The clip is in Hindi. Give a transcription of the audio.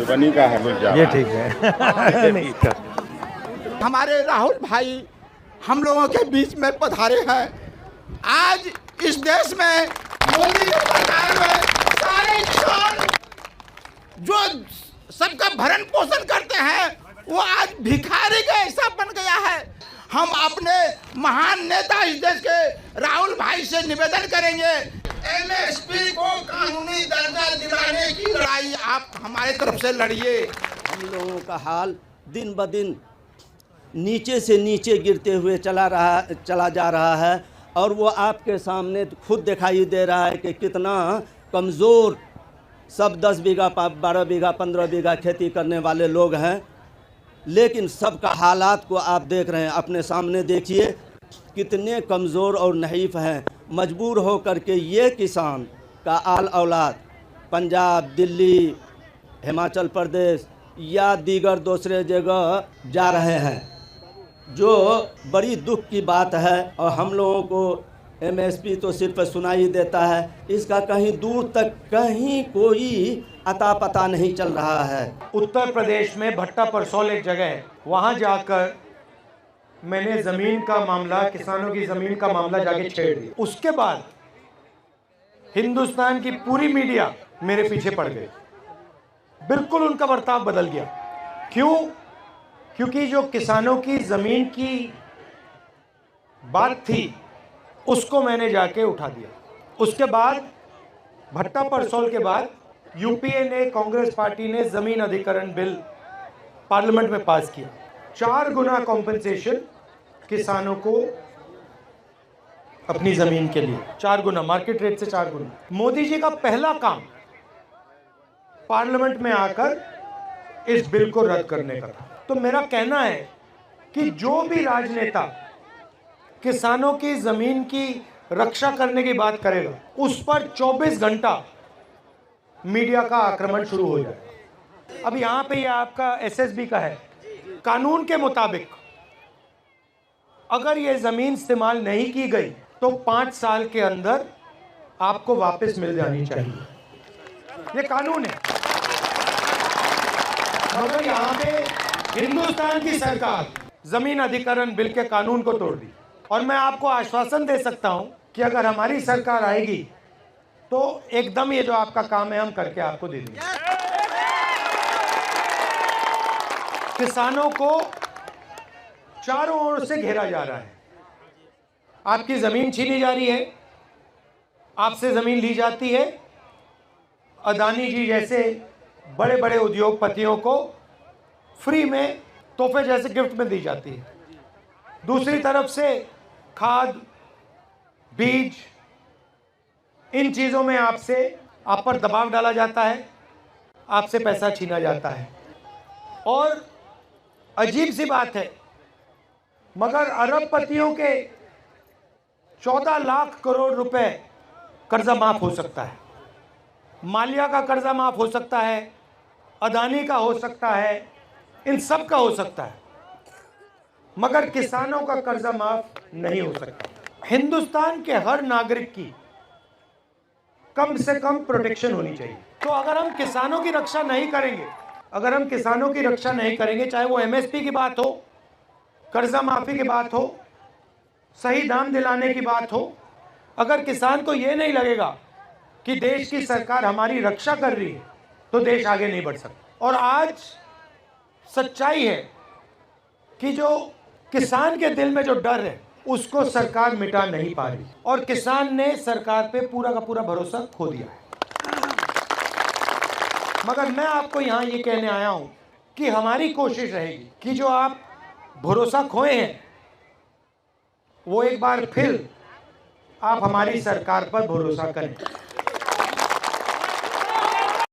मधुबनी का है ये ठीक है। नहीं हमारे राहुल भाई हम लोगों के बीच में पधारे हैं। आज इस देश में मोदी की सरकार में सारे किसान जो सबका भरण पोषण करते हैं वो आज भिखारी का ऐसा बन गया है। हम अपने महान नेता इस देश के राहुल भाई से निवेदन करेंगे, एमएसपी को कानूनी दर्जा दिलाने की लड़ाई आप हमारे तरफ से लड़िए। हम लोगों का हाल दिन ब दिन नीचे से नीचे गिरते हुए चला जा रहा है और वो आपके सामने खुद दिखाई दे रहा है कि कितना कमज़ोर सब 10 बीघा 12 बीघा 15 बीघा खेती करने वाले लोग हैं। लेकिन सबका हालात को आप देख रहे हैं, अपने सामने देखिए कितने कमज़ोर और नहीफ हैं। मजबूर हो कर के ये किसान का आल औलाद पंजाब, दिल्ली, हिमाचल प्रदेश या दीगर दूसरे जगह जा रहे हैं, जो बड़ी दुख की बात है। और हम लोगों को एमएसपी तो सिर्फ सुनाई देता है, इसका कहीं दूर तक कहीं कोई अता पता नहीं चल रहा है। उत्तर प्रदेश में भट्टा परसौल एक जगह है, वहाँ जाकर मैंने ज़मीन का मामला, किसानों की ज़मीन का मामला जाके छेड़ दिया। उसके बाद हिंदुस्तान की पूरी मीडिया मेरे पीछे पड़ गई, बिल्कुल उनका बर्ताव बदल गया। क्यों? क्योंकि जो किसानों की ज़मीन की बात थी उसको मैंने जाके उठा दिया। उसके बाद भट्टा परसौल के बाद यूपीए ने, कांग्रेस पार्टी ने ज़मीन अधिग्रहण बिल पार्लियामेंट में पास किया। 4 गुना कॉम्पेंसेशन किसानों को अपनी ज़मीन के लिए, 4 गुना, मार्केट रेट से 4 गुना। मोदी जी का पहला काम पार्लियामेंट में आकर इस बिल को रद्द करने का था। तो मेरा कहना है कि जो भी राजनेता किसानों की ज़मीन की रक्षा करने की बात करेगा, उस पर 24 घंटा मीडिया का आक्रमण शुरू हो जाएगा। अब यहाँ पे ये आपका एसएसबी का है, कानून के मुताबिक अगर ये ज़मीन इस्तेमाल नहीं की गई तो 5 साल के अंदर आपको वापस मिल जानी चाहिए, ये कानून है। मगर यहाँ पे हिंदुस्तान की सरकार ज़मीन अधिग्रहण बिल के कानून को तोड़ दी। और मैं आपको आश्वासन दे सकता हूं कि अगर हमारी सरकार आएगी तो एकदम ये जो आपका काम है हम करके आपको दे देंगे। किसानों को चारों ओर से घेरा जा रहा है, आपकी ज़मीन छीनी जा रही है, आपसे ज़मीन ली जाती है। अदानी जी जैसे बड़े बड़े उद्योगपतियों को फ्री में तोहफे जैसे गिफ्ट में दी जाती है। दूसरी तरफ से खाद, बीज, इन चीज़ों में आप पर दबाव डाला जाता है, आपसे पैसा छीना जाता है। और अजीब सी बात है, मगर अरबपतियों के 14 लाख करोड़ रुपए कर्जा माफ हो सकता है, मालिया का कर्जा माफ हो सकता है, अदानी का हो सकता है, इन सब का हो सकता है, मगर किसानों का कर्जा माफ नहीं हो सकता। हिंदुस्तान के हर नागरिक की कम से कम प्रोटेक्शन होनी चाहिए। तो अगर हम किसानों की रक्षा नहीं करेंगे, चाहे वो एमएसपी की बात हो, कर्जा माफी की बात हो, सही दाम दिलाने की बात हो, अगर किसान को ये नहीं लगेगा कि देश की सरकार हमारी रक्षा कर रही है, तो देश आगे नहीं बढ़ सकता। और आज सच्चाई है कि जो किसान के दिल में जो डर है उसको सरकार मिटा नहीं पा रही, और किसान ने सरकार पे पूरा का पूरा भरोसा खो दिया है। मगर मैं आपको यहाँ ये कहने आया हूँ कि हमारी कोशिश रहेगी कि जो आप भरोसा खोए हैं वो एक बार फिर आप हमारी सरकार पर भरोसा करें।